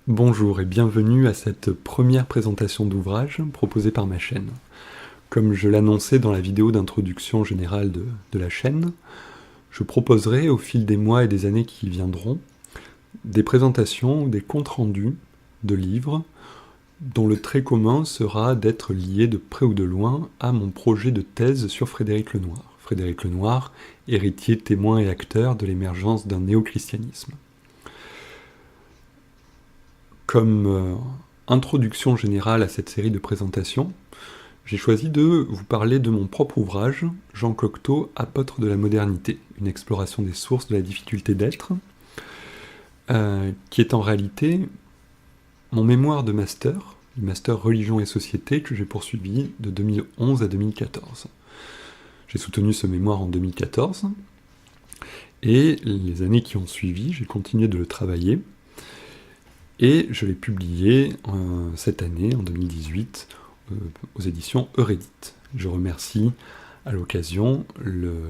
Bonjour et bienvenue à cette première présentation d'ouvrage proposée par ma chaîne. Comme je l'annonçais dans la vidéo d'introduction générale de la chaîne, je proposerai au fil des mois et des années qui viendront des présentations ou des comptes rendus de livres dont le trait commun sera d'être lié de près ou de loin à mon projet de thèse sur Frédéric Lenoir. Frédéric Lenoir, héritier, témoin et acteur de l'émergence d'un néo-christianisme. Comme introduction générale à cette série de présentations, j'ai choisi de vous parler de mon propre ouvrage, Jean Cocteau, apôtre de la modernité, une exploration des sources de la difficulté d'être, qui est en réalité mon mémoire de master, du master religion et société que j'ai poursuivi de 2011 à 2014. J'ai soutenu ce mémoire en 2014, et les années qui ont suivi, j'ai continué de le travailler, et je l'ai publié cette année, en 2018, aux éditions Eurédite. Je remercie à l'occasion le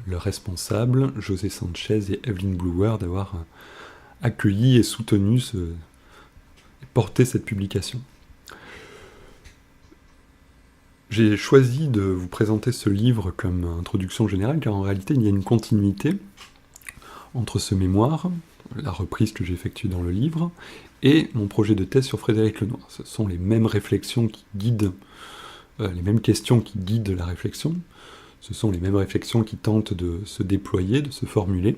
responsable, José Sanchez et Evelyn Bluer, d'avoir accueilli et soutenu et porté cette publication. J'ai choisi de vous présenter ce livre comme introduction générale, car en réalité il y a une continuité entre ce mémoire, la reprise que j'ai effectuée dans le livre, et mon projet de thèse sur Frédéric Lenoir. Ce sont les mêmes réflexions qui guident, les mêmes questions qui guident la réflexion, ce sont les mêmes réflexions qui tentent de se déployer, de se formuler,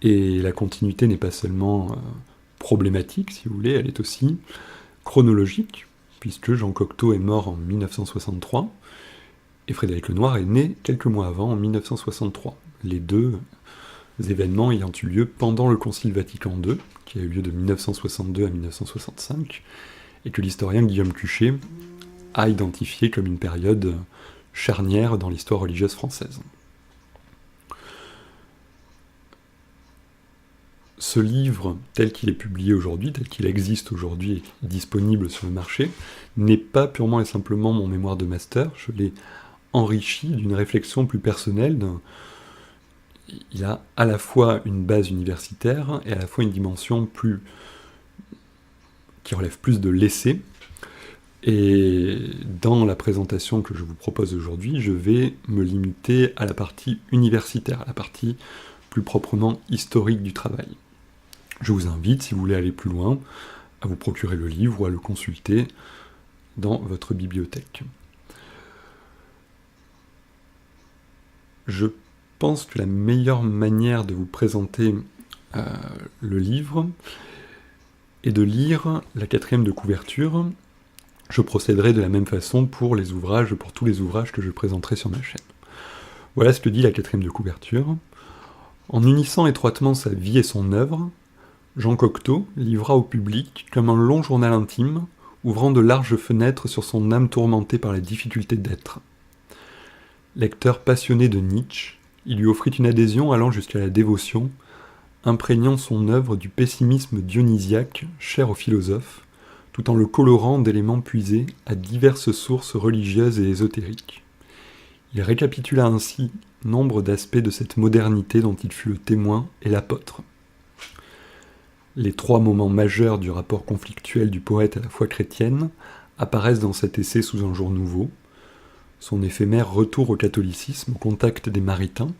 et la continuité n'est pas seulement problématique, si vous voulez, elle est aussi chronologique, puisque Jean Cocteau est mort en 1963, et Frédéric Lenoir est né quelques mois avant, en 1963. Les deux événements ayant eu lieu pendant le Concile Vatican II, qui a eu lieu de 1962 à 1965, et que l'historien Guillaume Cuchet a identifié comme une période charnière dans l'histoire religieuse française. Ce livre, tel qu'il est publié aujourd'hui, tel qu'il existe aujourd'hui et disponible sur le marché, n'est pas purement et simplement mon mémoire de master, je l'ai enrichi d'une réflexion plus personnelle, il a à la fois une base universitaire et à la fois une dimension qui relève plus de l'essai. Et dans la présentation que je vous propose aujourd'hui, je vais me limiter à la partie universitaire, à la partie plus proprement historique du travail. Je vous invite, si vous voulez aller plus loin, à vous procurer le livre ou à le consulter dans votre bibliothèque. Je pense que la meilleure manière de vous présenter le livre est de lire la 4e de couverture. Je procéderai de la même façon pour tous les ouvrages que je présenterai sur ma chaîne. Voilà ce que dit la 4e de couverture. En unissant étroitement sa vie et son œuvre, Jean Cocteau livra au public comme un long journal intime, ouvrant de larges fenêtres sur son âme tourmentée par la difficulté d'être. Lecteur passionné de Nietzsche, il lui offrit une adhésion allant jusqu'à la dévotion, imprégnant son œuvre du pessimisme dionysiaque cher aux philosophes, tout en le colorant d'éléments puisés à diverses sources religieuses et ésotériques. Il récapitula ainsi nombre d'aspects de cette modernité dont il fut le témoin et l'apôtre. Les 3 moments majeurs du rapport conflictuel du poète à la foi chrétienne apparaissent dans cet essai sous un jour nouveau: son éphémère retour au catholicisme au contact des Maritains,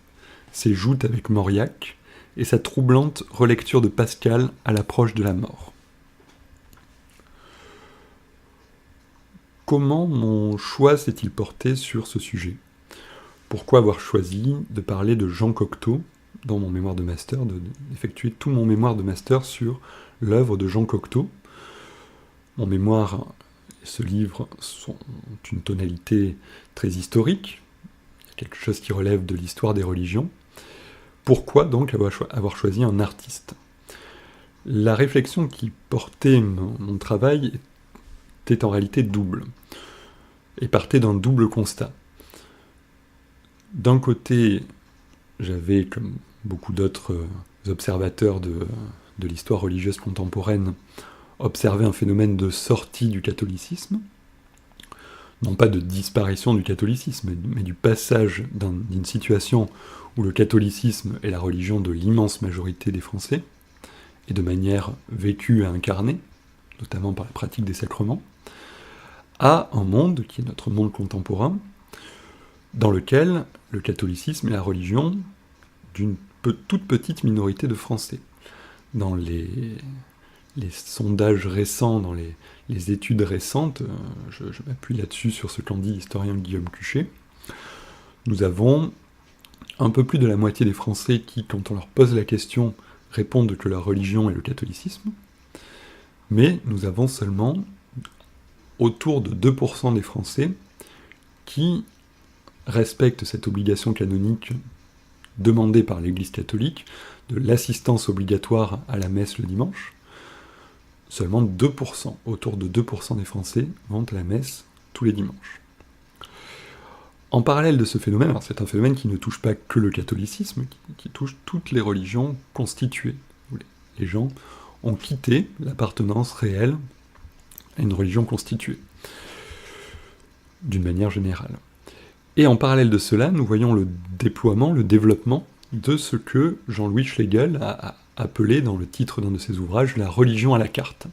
ses joutes avec Mauriac, et sa troublante relecture de Pascal à l'approche de la mort. Comment mon choix s'est-il porté sur ce sujet? Pourquoi avoir choisi de parler de Jean Cocteau dans mon mémoire de master, d'effectuer tout mon mémoire de master sur l'œuvre de Jean Cocteau? Mon mémoire et ce livre sont une tonalité très historique, quelque chose qui relève de l'histoire des religions. Pourquoi donc avoir choisi un artiste? La réflexion qui portait mon travail était en réalité double, et partait d'un double constat. D'un côté, j'avais, comme beaucoup d'autres observateurs de l'histoire religieuse contemporaine, observé un phénomène de sortie du catholicisme, non pas de disparition du catholicisme, mais du passage d'une situation où le catholicisme est la religion de l'immense majorité des Français, et de manière vécue et incarnée, notamment par la pratique des sacrements, à un monde qui est notre monde contemporain, dans lequel le catholicisme est la religion d'une toute petite minorité de Français. Dans les sondages récents, dans les études récentes, je m'appuie là-dessus sur ce qu'en dit l'historien Guillaume Cuchet, nous avons un peu plus de la moitié des Français qui, quand on leur pose la question, répondent que leur religion est le catholicisme, mais nous avons seulement autour de 2% des Français qui respectent cette obligation canonique demandée par l'Église catholique de l'assistance obligatoire à la messe le dimanche. Seulement 2%, autour de 2% des Français vont à la messe tous les dimanches. En parallèle de ce phénomène, alors c'est un phénomène qui ne touche pas que le catholicisme, qui touche toutes les religions constituées. Les gens ont quitté l'appartenance réelle à une religion constituée, d'une manière générale. Et en parallèle de cela, nous voyons le déploiement, le développement de ce que Jean-Louis Schlegel a appelé dans le titre d'un de ses ouvrages la religion à la carte.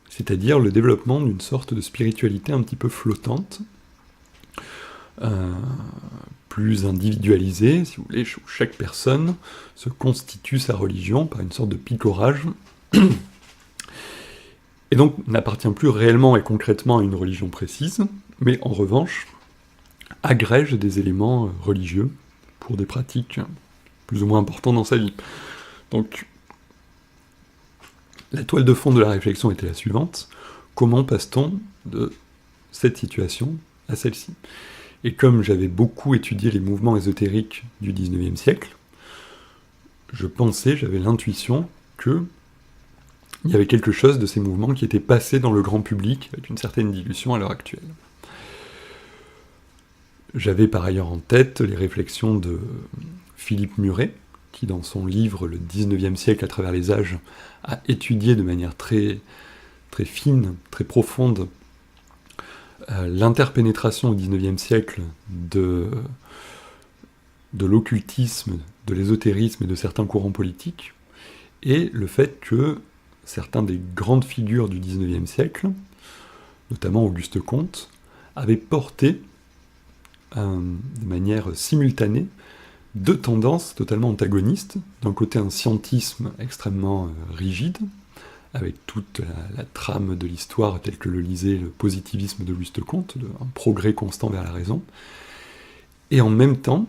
C'est-à-dire le développement d'une sorte de spiritualité un petit peu flottante, plus individualisée, si vous voulez, où chaque personne se constitue sa religion par une sorte de picorage, et donc n'appartient plus réellement et concrètement à une religion précise, mais en revanche agrège des éléments religieux pour des pratiques plus ou moins importantes dans sa vie. Donc, la toile de fond de la réflexion était la suivante: comment passe-t-on de cette situation à celle-ci? Et comme j'avais beaucoup étudié les mouvements ésotériques du XIXe siècle, j'avais l'intuition qu'il y avait quelque chose de ces mouvements qui était passé dans le grand public avec une certaine dilution à l'heure actuelle. J'avais par ailleurs en tête les réflexions de Philippe Muret, qui dans son livre « Le XIXe siècle à travers les âges » a étudié de manière très, très fine, très profonde, l'interpénétration au XIXe siècle de l'occultisme, de l'ésotérisme et de certains courants politiques, et le fait que certains des grandes figures du XIXe siècle, notamment Auguste Comte, avaient porté de manière simultanée deux tendances totalement antagonistes. D'un côté, un scientisme extrêmement rigide, avec toute la trame de l'histoire telle que le lisait le positivisme d'Auguste Comte, un progrès constant vers la raison, et en même temps,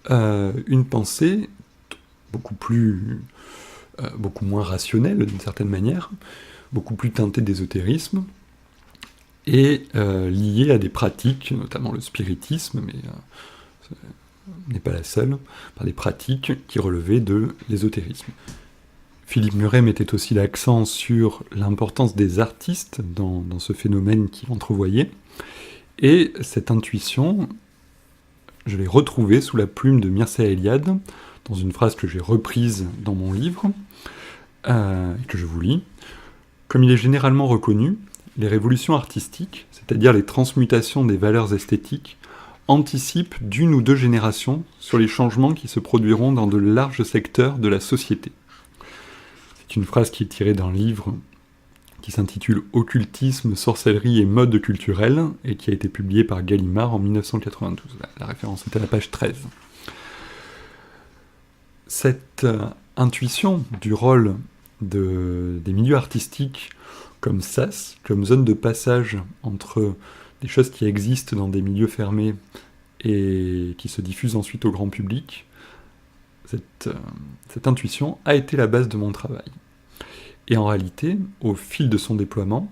une pensée beaucoup moins rationnelle d'une certaine manière, beaucoup plus teintée d'ésotérisme, et liée à des pratiques, notamment le spiritisme, mais n'est pas la seule, par des pratiques qui relevaient de l'ésotérisme. Philippe Muret mettait aussi l'accent sur l'importance des artistes dans ce phénomène qu'il entrevoyait, et cette intuition, je l'ai retrouvée sous la plume de Mircea Eliade, dans une phrase que j'ai reprise dans mon livre, et que je vous lis. Comme il est généralement reconnu, les révolutions artistiques, c'est-à-dire les transmutations des valeurs esthétiques, anticipent d'une ou deux générations sur les changements qui se produiront dans de larges secteurs de la société. C'est une phrase qui est tirée d'un livre qui s'intitule « Occultisme, sorcellerie et mode culturel » et qui a été publié par Gallimard en 1992. La référence est à la page 13. Cette intuition du rôle des milieux artistiques comme sas, comme zone de passage entre des choses qui existent dans des milieux fermés et qui se diffusent ensuite au grand public, cette intuition a été la base de mon travail. Et en réalité, au fil de son déploiement,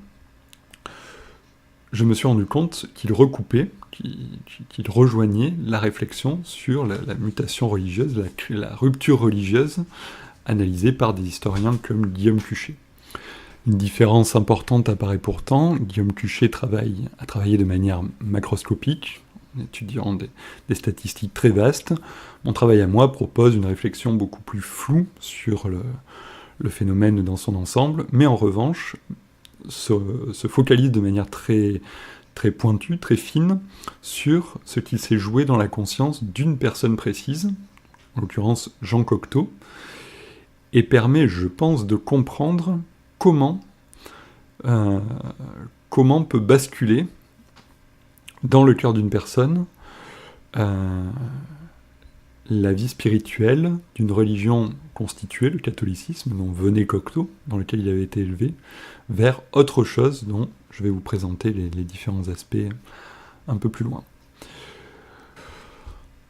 je me suis rendu compte qu'il recoupait, qu'il rejoignait la réflexion sur la mutation religieuse, la rupture religieuse, analysée par des historiens comme Guillaume Cuchet. Une différence importante apparaît pourtant. Guillaume Cuchet a travaillé de manière macroscopique, en étudiant des statistiques très vastes. Mon travail à moi propose une réflexion beaucoup plus floue sur le phénomène dans son ensemble, mais en revanche se focalise de manière très, très pointue, très fine, sur ce qui s'est joué dans la conscience d'une personne précise, en l'occurrence Jean Cocteau, et permet, je pense, de comprendre comment peut basculer dans le cœur d'une personne la vie spirituelle d'une religion constituée, le catholicisme, dont venait Cocteau, dans lequel il avait été élevé, vers autre chose dont je vais vous présenter les différents aspects un peu plus loin.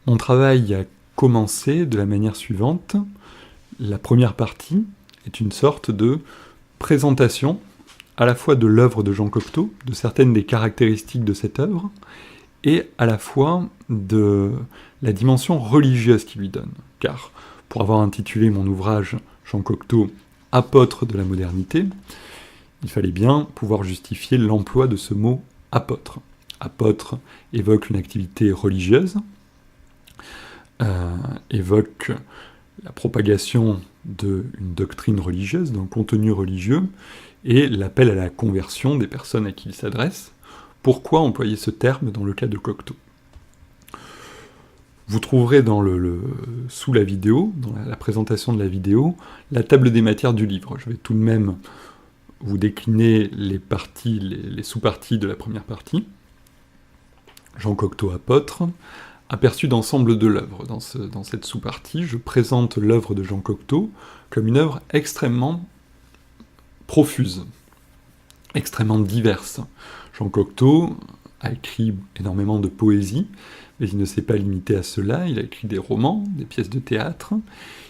Mon travail a commencé de la manière suivante. La première partie est une sorte de présentation à la fois de l'œuvre de Jean Cocteau, de certaines des caractéristiques de cette œuvre, et à la fois de la dimension religieuse qu'il lui donne. Car, pour avoir intitulé mon ouvrage Jean Cocteau, apôtre de la modernité, il fallait bien pouvoir justifier l'emploi de ce mot apôtre. Apôtre évoque une activité religieuse, évoque la propagation d'une doctrine religieuse, d'un contenu religieux, et l'appel à la conversion des personnes à qui il s'adresse. Pourquoi employer ce terme dans le cas de Cocteau ? Vous trouverez sous la vidéo, dans la présentation de la vidéo, la table des matières du livre. Je vais tout de même vous décliner les sous-parties de la première partie. Jean Cocteau apôtre, aperçu d'ensemble de l'œuvre. Dans cette sous-partie, je présente l'œuvre de Jean Cocteau comme une œuvre extrêmement profuse, extrêmement diverse. Jean Cocteau a écrit énormément de poésie, mais il ne s'est pas limité à cela. Il a écrit des romans, des pièces de théâtre,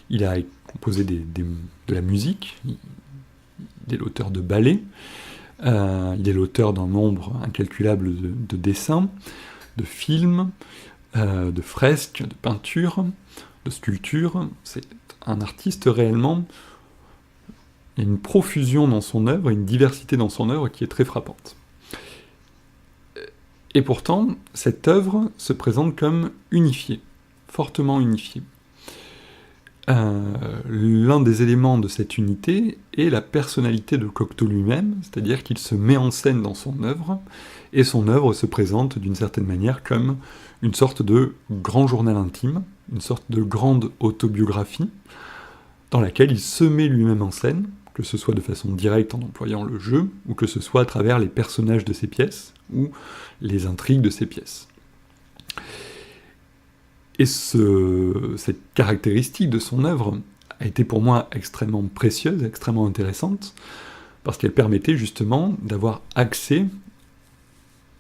il a composé de la musique, il est l'auteur de ballets, il est l'auteur d'un nombre incalculable de dessins, de films, de fresques, de peintures, de sculptures. C'est un artiste réellement. Il y a une profusion dans son œuvre, une diversité dans son œuvre qui est très frappante. Et pourtant, cette œuvre se présente comme unifiée, fortement unifiée. L'un des éléments de cette unité est la personnalité de Cocteau lui-même, c'est-à-dire qu'il se met en scène dans son œuvre, et son œuvre se présente d'une certaine manière comme une sorte de grand journal intime, une sorte de grande autobiographie, dans laquelle il se met lui-même en scène, que ce soit de façon directe en employant le jeu, ou que ce soit à travers les personnages de ses pièces, ou les intrigues de ses pièces. Et cette caractéristique de son œuvre a été pour moi extrêmement précieuse, extrêmement intéressante, parce qu'elle permettait justement d'avoir accès,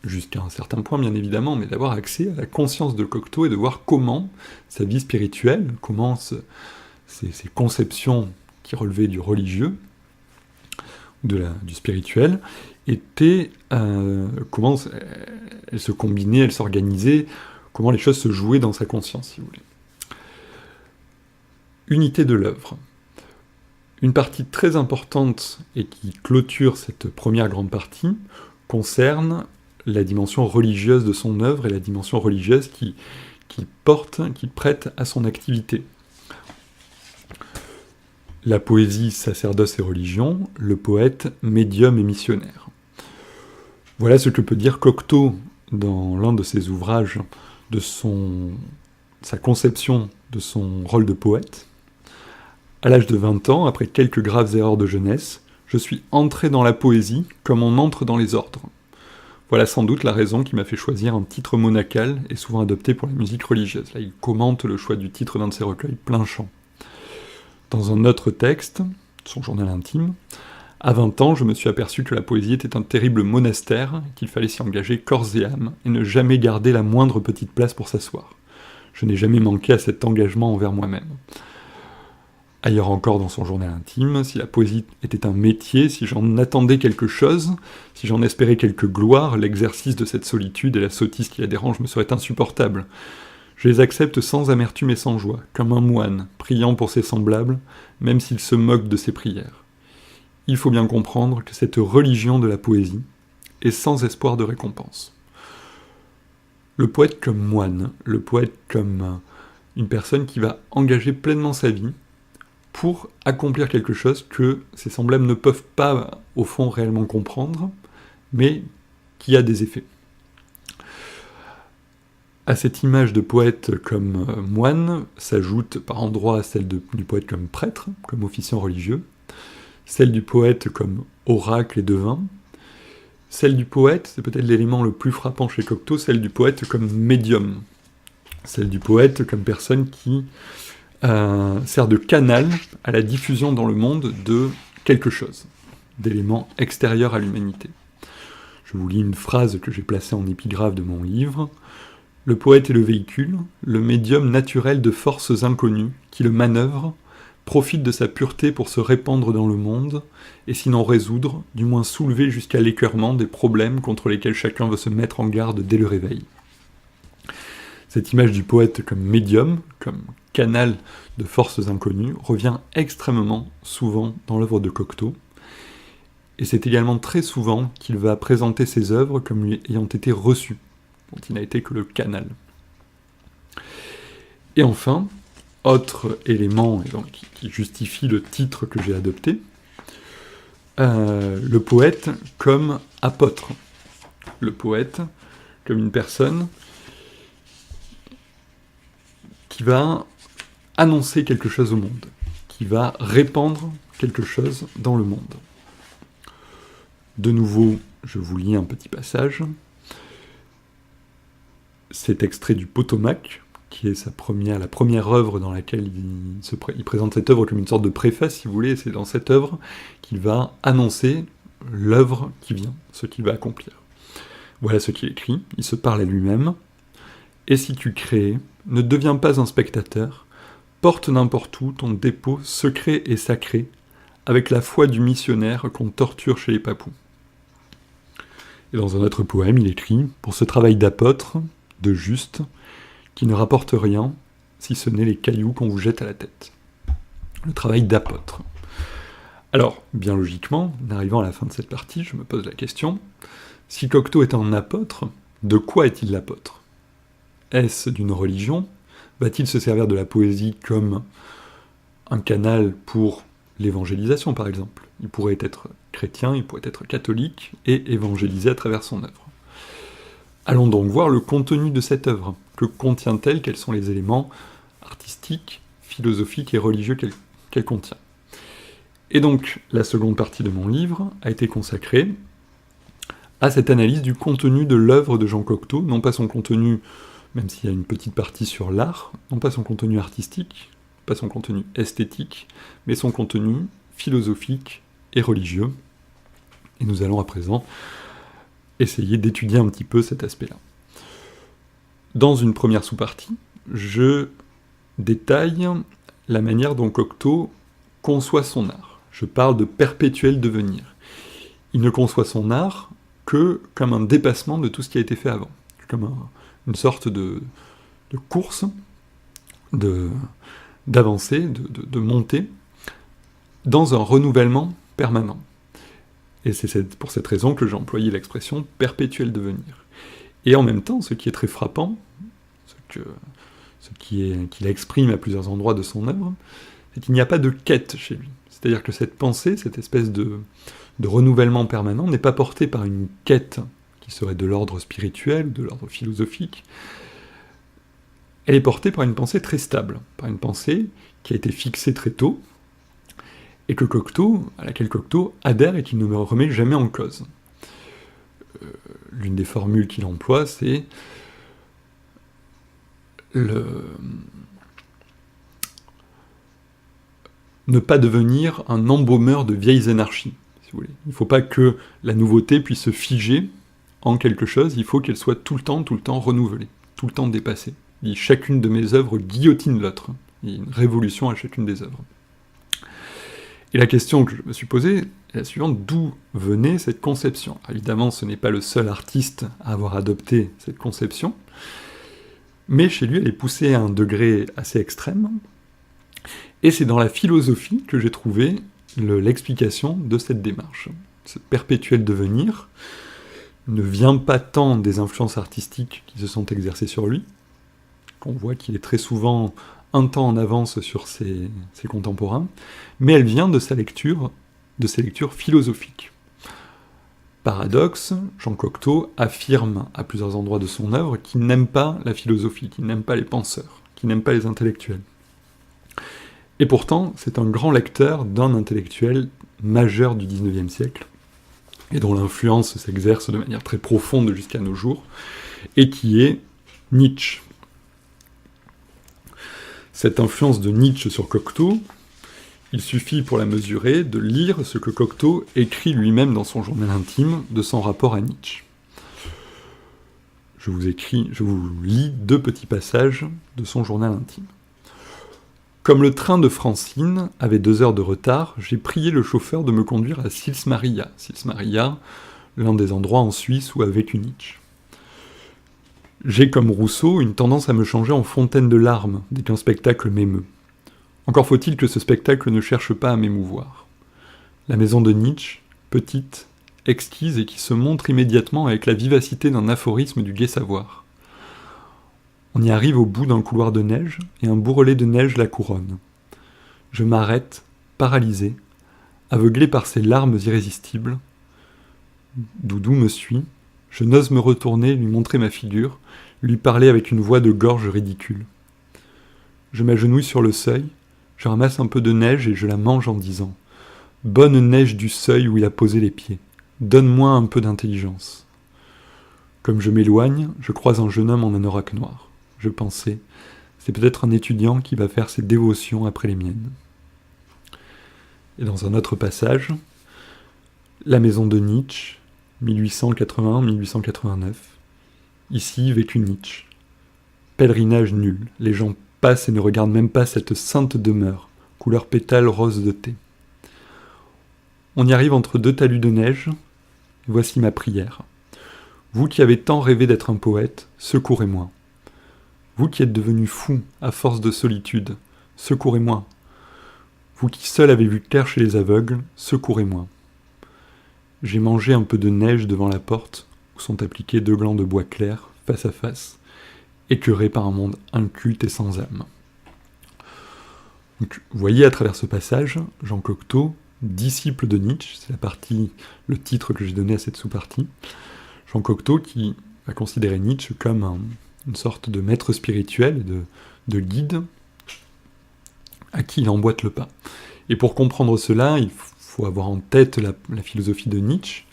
jusqu'à un certain point bien évidemment, mais d'avoir accès à la conscience de Cocteau et de voir comment sa vie spirituelle, comment ces conceptions qui relevaient du religieux, du spirituel, comment elles se combinaient, elles s'organisaient, comment les choses se jouaient dans sa conscience, si vous voulez. Unité de l'œuvre. Une partie très importante et qui clôture cette première grande partie concerne la dimension religieuse de son œuvre et la dimension religieuse qui prête à son activité. La poésie, sacerdoce et religion, le poète, médium et missionnaire. Voilà ce que peut dire Cocteau dans l'un de ses ouvrages de sa conception de son rôle de poète. À l'âge de 20 ans, après quelques graves erreurs de jeunesse, je suis entré dans la poésie comme on entre dans les ordres. Voilà sans doute la raison qui m'a fait choisir un titre monacal et souvent adopté pour la musique religieuse. Là, il commente le choix du titre d'un de ses recueils, Plein Chant. Dans un autre texte, son journal intime, à 20 ans, je me suis aperçu que la poésie était un terrible monastère, qu'il fallait s'y engager corps et âme, et ne jamais garder la moindre petite place pour s'asseoir. Je n'ai jamais manqué à cet engagement envers moi-même. Ailleurs encore dans son journal intime, si la poésie était un métier, si j'en attendais quelque chose, si j'en espérais quelque gloire, l'exercice de cette solitude et la sottise qui la dérange me seraient insupportables. Je les accepte sans amertume et sans joie, comme un moine, priant pour ses semblables, même s'il se moque de ses prières. Il faut bien comprendre que cette religion de la poésie est sans espoir de récompense. Le poète comme moine, le poète comme une personne qui va engager pleinement sa vie pour accomplir quelque chose que ses semblables ne peuvent pas, au fond, réellement comprendre, mais qui a des effets. À cette image de poète comme moine s'ajoute par endroits celle du poète comme prêtre, comme officiant religieux, celle du poète comme oracle et devin, celle du poète, c'est peut-être l'élément le plus frappant chez Cocteau, celle du poète comme médium, celle du poète comme personne qui sert de canal à la diffusion dans le monde de quelque chose, d'éléments extérieurs à l'humanité. Je vous lis une phrase que j'ai placée en épigraphe de mon livre. « Le poète est le véhicule, le médium naturel de forces inconnues, qui le manœuvrent, profite de sa pureté pour se répandre dans le monde, et sinon résoudre, du moins soulever jusqu'à l'écœurement des problèmes contre lesquels chacun veut se mettre en garde dès le réveil. » Cette image du poète comme médium, comme canal de forces inconnues, revient extrêmement souvent dans l'œuvre de Cocteau, et c'est également très souvent qu'il va présenter ses œuvres comme lui ayant été reçues, dont il n'a été que le canal. Et enfin, autre élément donc, qui justifie le titre que j'ai adopté, le poète comme apôtre. Le poète comme une personne qui va annoncer quelque chose au monde, qui va répandre quelque chose dans le monde. De nouveau, je vous lis un petit passage. C'est extrait du Potomac, qui est la première œuvre dans laquelle il présente cette œuvre comme une sorte de préface, si vous voulez, et c'est dans cette œuvre qu'il va annoncer l'œuvre qui vient, ce qu'il va accomplir. Voilà ce qu'il écrit, il se parle à lui-même. « Et si tu crées, ne deviens pas un spectateur, porte n'importe où ton dépôt secret et sacré, avec la foi du missionnaire qu'on torture chez les papous. » Et dans un autre poème, il écrit « Pour ce travail d'apôtre, de juste, qui ne rapporte rien, si ce n'est les cailloux qu'on vous jette à la tête. » Le travail d'apôtre. Alors, bien logiquement, en arrivant à la fin de cette partie, je me pose la question, si Cocteau est un apôtre, de quoi est-il l'apôtre ? Est-ce d'une religion ? Va-t-il se servir de la poésie comme un canal pour l'évangélisation, par exemple ? Il pourrait être chrétien, il pourrait être catholique, et évangéliser à travers son œuvre. Allons donc voir le contenu de cette œuvre. Que contient-elle ? Quels sont les éléments artistiques, philosophiques et religieux qu'elle contient ? Et donc, la seconde partie de mon livre a été consacrée à cette analyse du contenu de l'œuvre de Jean Cocteau, non pas son contenu, même s'il y a une petite partie sur l'art, non pas son contenu artistique, pas son contenu esthétique, mais son contenu philosophique et religieux. Et nous allons à présent essayer d'étudier un petit peu cet aspect-là. Dans une première sous-partie, je détaille la manière dont Cocteau conçoit son art. Je parle de perpétuel devenir. Il ne conçoit son art que comme un dépassement de tout ce qui a été fait avant, comme une sorte de course, d'avancée, de montée, dans un renouvellement permanent. Et c'est pour cette raison que j'ai employé l'expression « perpétuel devenir ». Et en même temps, ce qui est très frappant, ce qu'il exprime à plusieurs endroits de son œuvre, c'est qu'il n'y a pas de quête chez lui. C'est-à-dire que cette pensée, cette espèce de renouvellement permanent, n'est pas portée par une quête qui serait de l'ordre spirituel, de l'ordre philosophique. Elle est portée par une pensée très stable, par une pensée qui a été fixée très tôt, et à laquelle Cocteau adhère et qu'il ne me remet jamais en cause. L'une des formules qu'il emploie, c'est ne pas devenir un embaumeur de vieilles anarchies, si vous voulez. Il ne faut pas que la nouveauté puisse se figer en quelque chose, il faut qu'elle soit tout le temps renouvelée, tout le temps dépassée. Il dit, chacune de mes œuvres guillotine l'autre. Il y a une révolution à chacune des œuvres. Et la question que je me suis posée est la suivante, d'où venait cette conception ? Évidemment, ce n'est pas le seul artiste à avoir adopté cette conception, mais chez lui, elle est poussée à un degré assez extrême, et c'est dans la philosophie que j'ai trouvé l'explication de cette démarche. Ce perpétuel devenir ne vient pas tant des influences artistiques qui se sont exercées sur lui, qu'on voit qu'il est très souvent un temps en avance sur ses contemporains, mais elle vient de ses lectures philosophiques. Paradoxe, Jean Cocteau affirme à plusieurs endroits de son œuvre qu'il n'aime pas la philosophie, qu'il n'aime pas les penseurs, qu'il n'aime pas les intellectuels. Et pourtant, c'est un grand lecteur d'un intellectuel majeur du XIXe siècle, et dont l'influence s'exerce de manière très profonde jusqu'à nos jours, et qui est Nietzsche. Cette influence de Nietzsche sur Cocteau, il suffit pour la mesurer de lire ce que Cocteau écrit lui-même dans son journal intime de son rapport à Nietzsche. Je vous lis 2 petits passages de son journal intime. Comme le train de Francine avait 2 heures de retard, j'ai prié le chauffeur de me conduire à Sils Maria. Sils Maria, l'un des endroits en Suisse où a vécu Nietzsche. J'ai, comme Rousseau, une tendance à me changer en fontaine de larmes dès qu'un spectacle m'émeut. Encore faut-il que ce spectacle ne cherche pas à m'émouvoir. La maison de Nietzsche, petite, exquise et qui se montre immédiatement avec la vivacité d'un aphorisme du gai savoir. On y arrive au bout d'un couloir de neige et un bourrelet de neige la couronne. Je m'arrête, paralysé, aveuglé par ces larmes irrésistibles. Doudou me suit, je n'ose me retourner, lui montrer ma figure, lui parler avec une voix de gorge ridicule. Je m'agenouille sur le seuil, je ramasse un peu de neige et je la mange en disant « Bonne neige du seuil où il a posé les pieds, donne-moi un peu d'intelligence. » Comme je m'éloigne, je croise un jeune homme en anorak noir. Je pensais « C'est peut-être un étudiant qui va faire ses dévotions après les miennes. » Et dans un autre passage, « La maison de Nietzsche, 1881-1889. Ici vécut Nietzsche. Pèlerinage nul, les gens passent et ne regardent même pas cette sainte demeure, couleur pétale rose de thé. On y arrive entre 2 talus de neige, et voici ma prière. Vous qui avez tant rêvé d'être un poète, secourez-moi. Vous qui êtes devenu fou à force de solitude, secourez-moi. Vous qui seul avez vu clair chez les aveugles, secourez-moi. J'ai mangé un peu de neige devant la porte, où sont appliqués 2 glands de bois clair, face à face, écœurés par un monde inculte et sans âme. Donc, vous voyez à travers ce passage, Jean Cocteau, disciple de Nietzsche, c'est le titre que j'ai donné à cette sous-partie, Jean Cocteau qui va considérer Nietzsche comme une sorte de maître spirituel et de guide à qui il emboîte le pas. Et pour comprendre cela, il faut avoir en tête la philosophie de Nietzsche.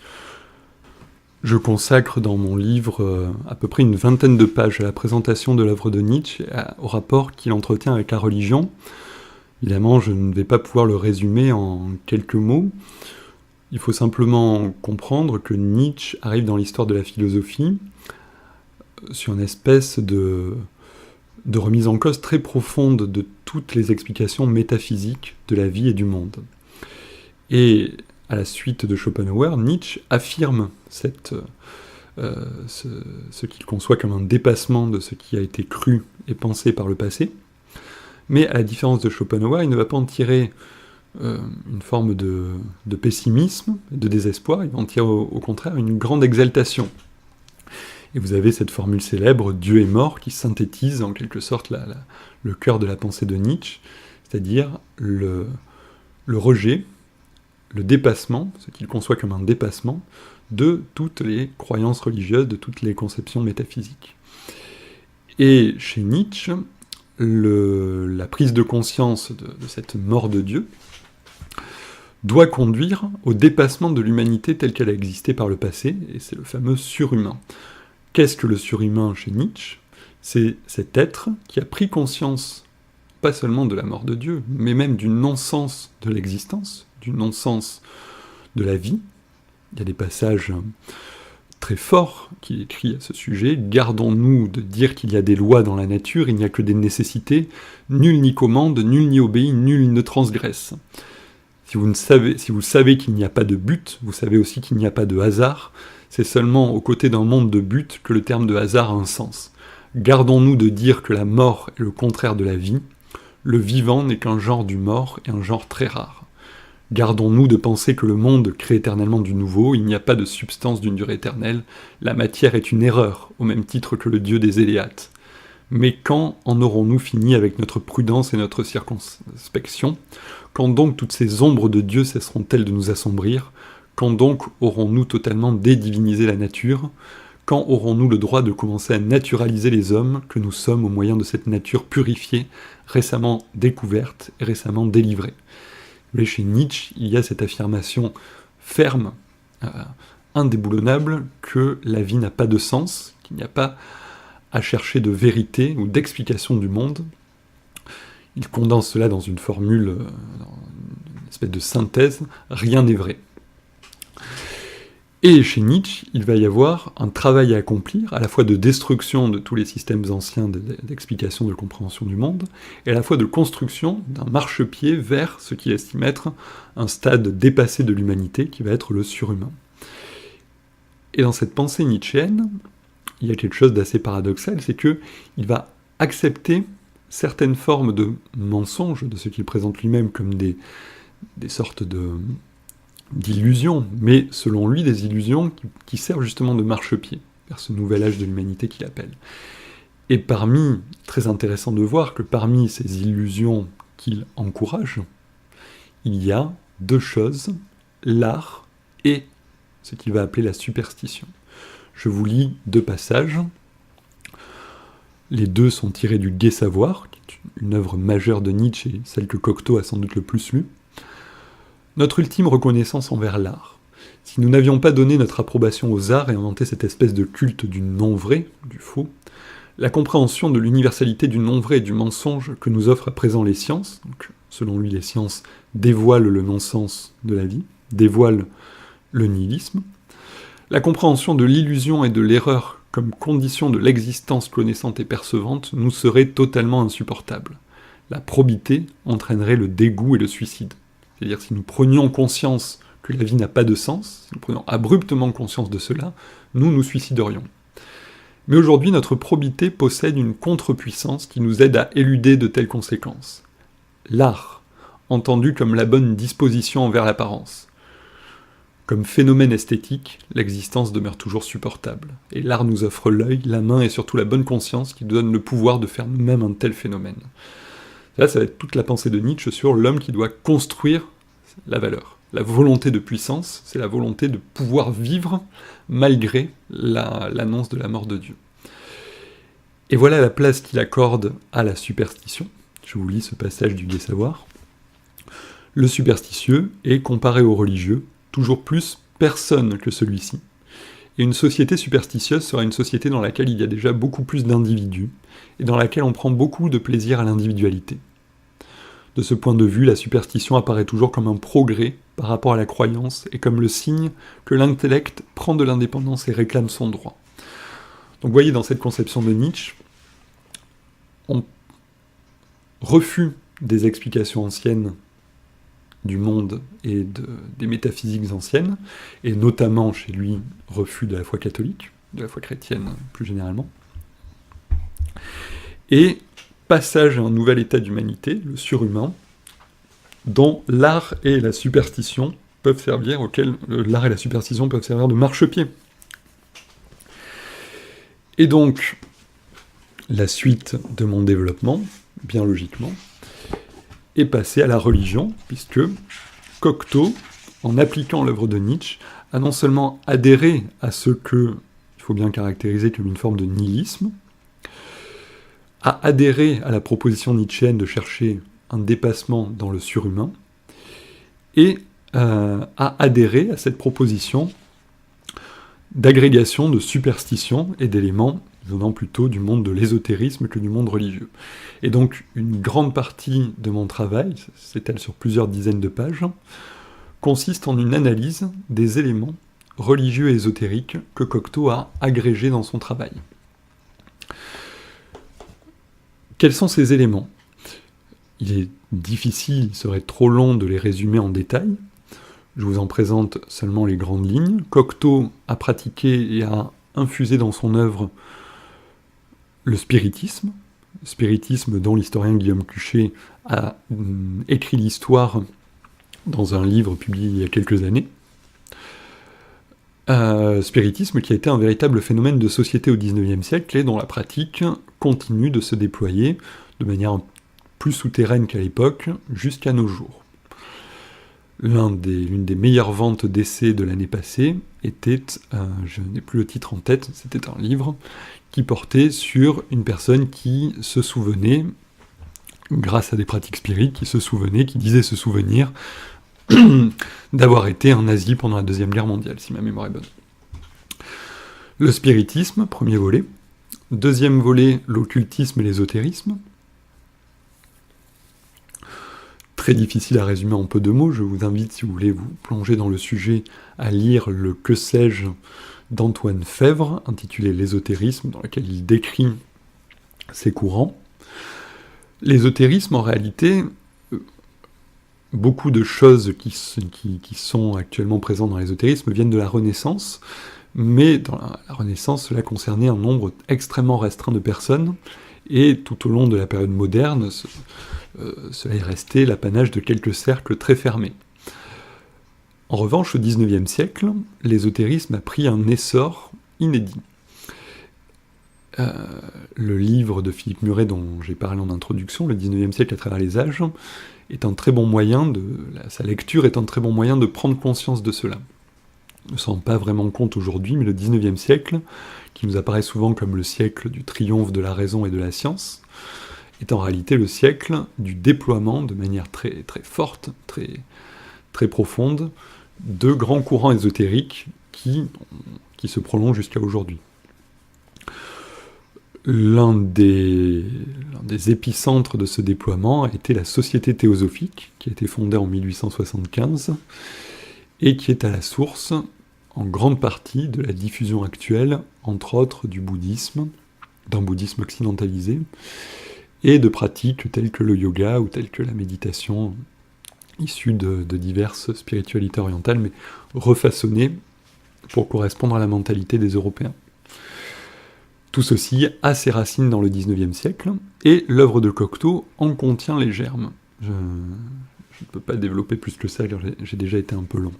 Je consacre dans mon livre à peu près une 20aine de pages à la présentation de l'œuvre de Nietzsche, au rapport qu'il entretient avec la religion. Évidemment, je ne vais pas pouvoir le résumer en quelques mots. Il faut simplement comprendre que Nietzsche arrive dans l'histoire de la philosophie sur une espèce de remise en cause très profonde de toutes les explications métaphysiques de la vie et du monde. Et à la suite de Schopenhauer, Nietzsche affirme ce qu'il conçoit comme un dépassement de ce qui a été cru et pensé par le passé. Mais à la différence de Schopenhauer, il ne va pas en tirer une forme de pessimisme, de désespoir, il va en tirer au contraire une grande exaltation. Et vous avez cette formule célèbre « Dieu est mort » qui synthétise en quelque sorte le cœur de la pensée de Nietzsche, c'est-à-dire le rejet, le dépassement, ce qu'il conçoit comme un dépassement, de toutes les croyances religieuses, de toutes les conceptions métaphysiques. Et chez Nietzsche, la prise de conscience de cette mort de Dieu doit conduire au dépassement de l'humanité telle qu'elle a existé par le passé, et c'est le fameux surhumain. Qu'est-ce que le surhumain chez Nietzsche ? C'est cet être qui a pris conscience, pas seulement de la mort de Dieu, mais même du non-sens de l'existence, du non-sens de la vie. Il y a des passages très forts qu'il écrit à ce sujet. « Gardons-nous de dire qu'il y a des lois dans la nature, il n'y a que des nécessités, nul n'y commande, nul n'y obéit, nul ne transgresse. » Si vous savez qu'il n'y a pas de but, vous savez aussi qu'il n'y a pas de hasard. C'est seulement aux côtés d'un monde de but que le terme de hasard a un sens. Gardons-nous de dire que la mort est le contraire de la vie. Le vivant n'est qu'un genre du mort et un genre très rare. Gardons-nous de penser que le monde crée éternellement du nouveau, il n'y a pas de substance d'une durée éternelle, la matière est une erreur, au même titre que le dieu des Éléates. Mais quand en aurons-nous fini avec notre prudence et notre circonspection ? Quand donc toutes ces ombres de Dieu cesseront-elles de nous assombrir ? Quand donc aurons-nous totalement dédivinisé la nature ? Quand aurons-nous le droit de commencer à naturaliser les hommes que nous sommes au moyen de cette nature purifiée, récemment découverte et récemment délivrée ? Vous voyez, chez Nietzsche, il y a cette affirmation ferme, indéboulonnable, que la vie n'a pas de sens, qu'il n'y a pas à chercher de vérité ou d'explication du monde. Il condense cela dans une formule, une espèce de synthèse, rien n'est vrai. Et chez Nietzsche, il va y avoir un travail à accomplir, à la fois de destruction de tous les systèmes anciens d'explication, de compréhension du monde, et à la fois de construction d'un marchepied vers ce qu'il estime être un stade dépassé de l'humanité, qui va être le surhumain. Et dans cette pensée nietzschéenne, il y a quelque chose d'assez paradoxal, c'est qu'il va accepter certaines formes de mensonges, de ce qu'il présente lui-même comme des sortes d'illusions, mais selon lui des illusions qui servent justement de marchepied vers ce nouvel âge de l'humanité qu'il appelle. Et très intéressant de voir que parmi ces illusions qu'il encourage, il y a deux choses, l'art et ce qu'il va appeler la superstition. Je vous lis deux passages. Les deux sont tirés du Gai Savoir, qui est une œuvre majeure de Nietzsche et celle que Cocteau a sans doute le plus lue. Notre ultime reconnaissance envers l'art. Si nous n'avions pas donné notre approbation aux arts et inventé cette espèce de culte du non-vrai, du faux, la compréhension de l'universalité du non-vrai et du mensonge que nous offrent à présent les sciences, donc selon lui les sciences dévoilent le non-sens de la vie, dévoilent le nihilisme, la compréhension de l'illusion et de l'erreur comme condition de l'existence connaissante et percevante nous serait totalement insupportable. La probité entraînerait le dégoût et le suicide. C'est-à-dire si nous prenions conscience que la vie n'a pas de sens, si nous prenions abruptement conscience de cela, nous nous suiciderions. Mais aujourd'hui, notre probité possède une contre-puissance qui nous aide à éluder de telles conséquences. L'art, entendu comme la bonne disposition envers l'apparence. Comme phénomène esthétique, l'existence demeure toujours supportable, et l'art nous offre l'œil, la main et surtout la bonne conscience qui nous donne le pouvoir de faire nous-mêmes un tel phénomène. Là, ça va être toute la pensée de Nietzsche sur l'homme qui doit construire la valeur. La volonté de puissance, c'est la volonté de pouvoir vivre malgré l'annonce de la mort de Dieu. Et voilà la place qu'il accorde à la superstition. Je vous lis ce passage du Gai Savoir. Le superstitieux est, comparé au religieux, toujours plus personne que celui-ci. Et une société superstitieuse sera une société dans laquelle il y a déjà beaucoup plus d'individus, et dans laquelle on prend beaucoup de plaisir à l'individualité. De ce point de vue, la superstition apparaît toujours comme un progrès par rapport à la croyance, et comme le signe que l'intellect prend de l'indépendance et réclame son droit. Donc vous voyez, dans cette conception de Nietzsche, on refuse des explications anciennes du monde et des métaphysiques anciennes, et notamment chez lui, refus de la foi catholique, de la foi chrétienne plus généralement, et passage à un nouvel état d'humanité, le surhumain, dont l'art et la superstition peuvent servir, l'art et la superstition peuvent servir de marchepied. Et donc, la suite de mon développement, bien logiquement, est passée à la religion, puisque Cocteau, en appliquant l'œuvre de Nietzsche, a non seulement adhéré à ce que il faut bien caractériser comme une forme de nihilisme, a adhéré à la proposition nietzschéenne de chercher un dépassement dans le surhumain, et a adhéré à cette proposition d'agrégation de superstitions et d'éléments venant plutôt du monde de l'ésotérisme que du monde religieux. Et donc, une grande partie de mon travail, s'étale sur plusieurs dizaines de pages, consiste en une analyse des éléments religieux et ésotériques que Cocteau a agrégés dans son travail. Quels sont ces éléments ? Il est difficile, il serait trop long de les résumer en détail. Je vous en présente seulement les grandes lignes. Cocteau a pratiqué et a infusé dans son œuvre le spiritisme dont l'historien Guillaume Cuchet a écrit l'histoire dans un livre publié il y a quelques années. Spiritisme qui a été un véritable phénomène de société au XIXe siècle et dont la pratique continue de se déployer de manière plus souterraine qu'à l'époque, jusqu'à nos jours. l'une des meilleures ventes d'essais de l'année passée était, je n'ai plus le titre en tête, c'était un livre qui portait sur une personne qui se souvenait, grâce à des pratiques spirites, qui disait se souvenir d'avoir été en Asie pendant la Deuxième Guerre mondiale, si ma mémoire est bonne. Le spiritisme, premier volet. Deuxième volet, l'occultisme et l'ésotérisme. Très difficile à résumer en peu de mots, je vous invite, si vous voulez vous plonger dans le sujet, à lire le Que sais-je d'Antoine Fèvre, intitulé L'ésotérisme, dans lequel il décrit ces courants. L'ésotérisme, en réalité, beaucoup de choses qui sont actuellement présentes dans l'ésotérisme viennent de la Renaissance, mais dans la Renaissance, cela concernait un nombre extrêmement restreint de personnes, et tout au long de la période moderne, cela est resté l'apanage de quelques cercles très fermés. En revanche, au XIXe siècle, l'ésotérisme a pris un essor inédit. Le livre de Philippe Muret dont j'ai parlé en introduction, Le XIXe siècle à travers les âges, est un très bon moyen sa lecture est un très bon moyen de prendre conscience de cela. On ne se rend pas vraiment compte aujourd'hui, mais le XIXe siècle, qui nous apparaît souvent comme le siècle du triomphe de la raison et de la science, est en réalité le siècle du déploiement de manière très, très forte, très, très profonde, de grands courants ésotériques qui se prolongent jusqu'à aujourd'hui. L'un des épicentres de ce déploiement a été la Société théosophique, qui a été fondée en 1875, et qui est à la source, en grande partie, de la diffusion actuelle, entre autres du bouddhisme, d'un bouddhisme occidentalisé, et de pratiques telles que le yoga ou telles que la méditation, issues de diverses spiritualités orientales, mais refaçonnées pour correspondre à la mentalité des Européens. Tout ceci a ses racines dans le XIXe siècle, et l'œuvre de Cocteau en contient les germes. Je ne peux pas développer plus que ça, car j'ai déjà été un peu long.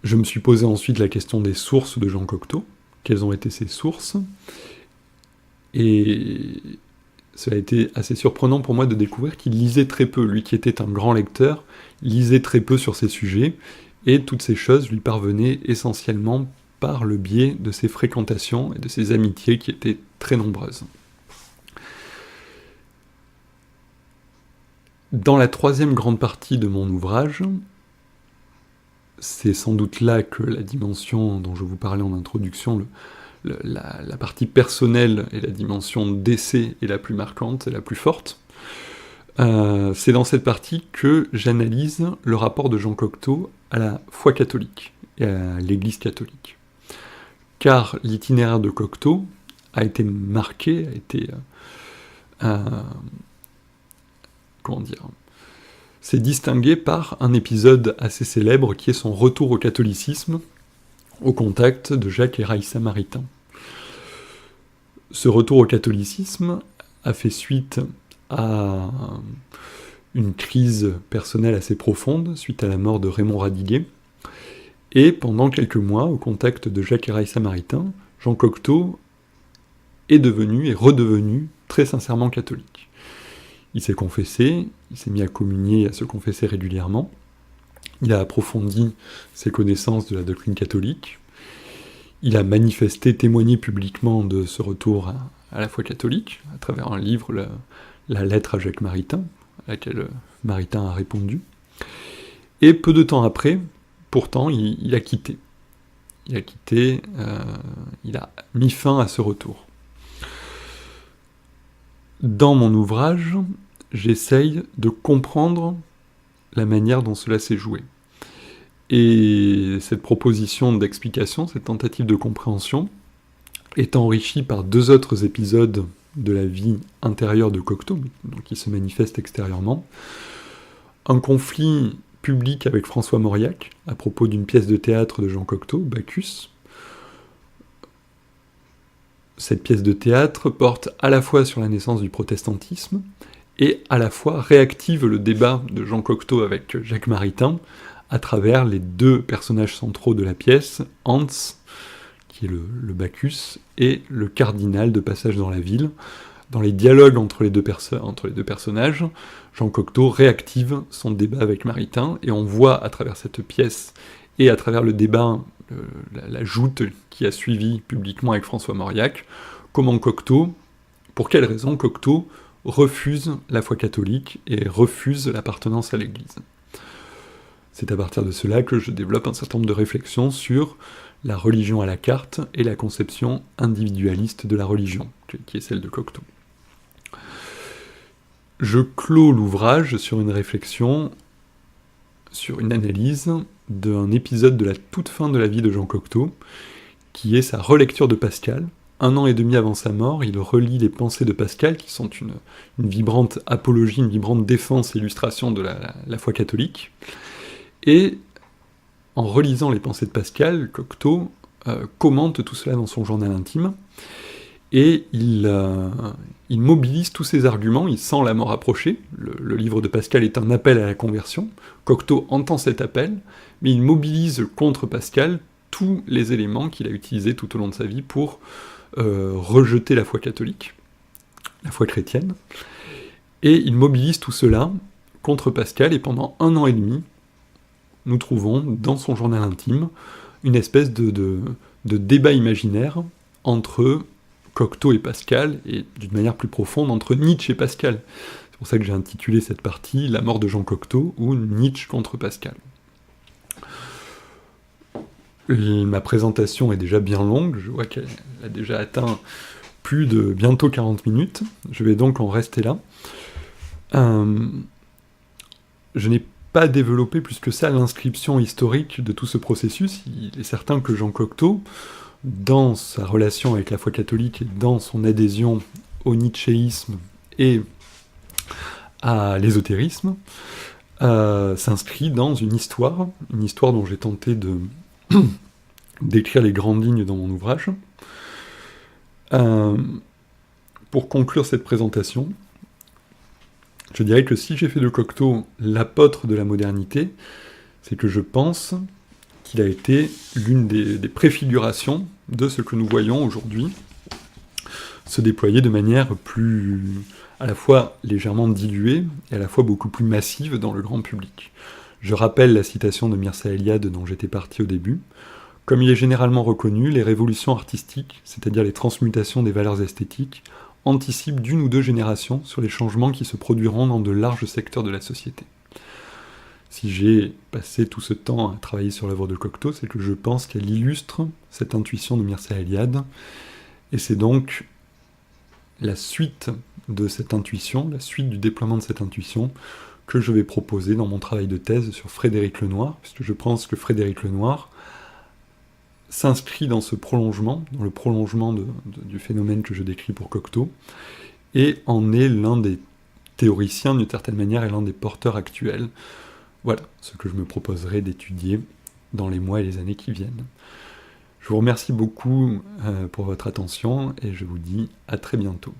Je me suis posé ensuite la question des sources de Jean Cocteau. Quelles ont été ses sources ? Et cela a été assez surprenant pour moi de découvrir qu'il lisait très peu. Lui qui était un grand lecteur, lisait très peu sur ces sujets, et toutes ces choses lui parvenaient essentiellement par le biais de ses fréquentations et de ses amitiés qui étaient très nombreuses. Dans la troisième grande partie de mon ouvrage, c'est sans doute là que la dimension dont je vous parlais en introduction, la partie personnelle et la dimension d'essai est la plus marquante et la plus forte. C'est dans cette partie que j'analyse le rapport de Jean Cocteau à la foi catholique et à l'Église catholique. Car l'itinéraire de Cocteau a été marqué, s'est distingué par un épisode assez célèbre qui est son retour au catholicisme, au contact de Jacques et Raïssa Maritain. Ce retour au catholicisme a fait suite à une crise personnelle assez profonde, suite à la mort de Raymond Radiguet, et pendant quelques mois, au contact de Jacques et Raïssa Maritain, Jean Cocteau est redevenu très sincèrement catholique. Il s'est confessé, il s'est mis à communier et à se confesser régulièrement, il a approfondi ses connaissances de la doctrine catholique, il a manifesté, témoigné publiquement de ce retour à la foi catholique, à travers un livre, la lettre à Jacques Maritain, à laquelle Maritain a répondu, et peu de temps après, pourtant, il a quitté. Il a mis fin à ce retour. Dans mon ouvrage, j'essaye de comprendre la manière dont cela s'est joué. Et cette proposition d'explication, cette tentative de compréhension, est enrichie par deux autres épisodes de la vie intérieure de Cocteau, donc qui se manifestent extérieurement. Un conflit public avec François Mauriac, à propos d'une pièce de théâtre de Jean Cocteau, Bacchus. Cette pièce de théâtre porte à la fois sur la naissance du protestantisme, et à la fois réactive le débat de Jean Cocteau avec Jacques Maritain, à travers les deux personnages centraux de la pièce, Hans, qui est le Bacchus, et le cardinal de passage dans la ville, Dans les dialogues entre les deux personnages, Jean Cocteau réactive son débat avec Maritain, et on voit à travers cette pièce, et à travers le débat, la joute qui a suivi publiquement avec François Mauriac, comment Cocteau, pour quelles raisons Cocteau refuse la foi catholique et refuse l'appartenance à l'Église. C'est à partir de cela que je développe un certain nombre de réflexions sur la religion à la carte et la conception individualiste de la religion, qui est celle de Cocteau. Je clôt l'ouvrage sur une réflexion, sur une analyse d'un épisode de la toute fin de la vie de Jean Cocteau, qui est sa relecture de Pascal. 1 an et demi avant sa mort, il relit les pensées de Pascal, qui sont une vibrante apologie, une vibrante défense et illustration de la foi catholique. Et en relisant les pensées de Pascal, Cocteau commente tout cela dans son journal intime, et il mobilise tous ses arguments, il sent la mort approcher. Le livre de Pascal est un appel à la conversion. Cocteau entend cet appel, mais il mobilise contre Pascal tous les éléments qu'il a utilisés tout au long de sa vie pour rejeter la foi catholique, la foi chrétienne, et il mobilise tout cela contre Pascal, et pendant 1 an et demi, nous trouvons dans son journal intime une espèce de débat imaginaire entre Cocteau et Pascal, et d'une manière plus profonde entre Nietzsche et Pascal. C'est pour ça que j'ai intitulé cette partie « La mort de Jean Cocteau » ou « Nietzsche contre Pascal ». Ma présentation est déjà bien longue, je vois qu'elle a déjà atteint plus de bientôt 40 minutes, je vais donc en rester là. Je n'ai pas développé plus que ça l'inscription historique de tout ce processus. Il est certain que Jean Cocteau, dans sa relation avec la foi catholique et dans son adhésion au nietzschéisme et à l'ésotérisme, s'inscrit dans une histoire dont j'ai tenté d'écrire les grandes lignes dans mon ouvrage. Pour conclure cette présentation, je dirais que si j'ai fait de Cocteau l'apôtre de la modernité, c'est que je pense qu'il a été l'une des préfigurations de ce que nous voyons aujourd'hui se déployer de manière plus, à la fois légèrement diluée, et à la fois beaucoup plus massive dans le grand public. Je rappelle la citation de Mircea Eliade dont j'étais parti au début. Comme il est généralement reconnu, les révolutions artistiques, c'est-à-dire les transmutations des valeurs esthétiques, anticipent d'1 ou 2 générations sur les changements qui se produiront dans de larges secteurs de la société. Si j'ai passé tout ce temps à travailler sur l'œuvre de Cocteau, c'est que je pense qu'elle illustre cette intuition de Mircea Eliade, et c'est donc la suite de cette intuition, la suite du déploiement de cette intuition, que je vais proposer dans mon travail de thèse sur Frédéric Lenoir, puisque je pense que Frédéric Lenoir s'inscrit dans ce prolongement, dans le prolongement du phénomène que je décris pour Cocteau, et en est l'un des théoriciens d'une certaine manière et l'un des porteurs actuels. Voilà ce que je me proposerai d'étudier dans les mois et les années qui viennent. Je vous remercie beaucoup pour votre attention et je vous dis à très bientôt.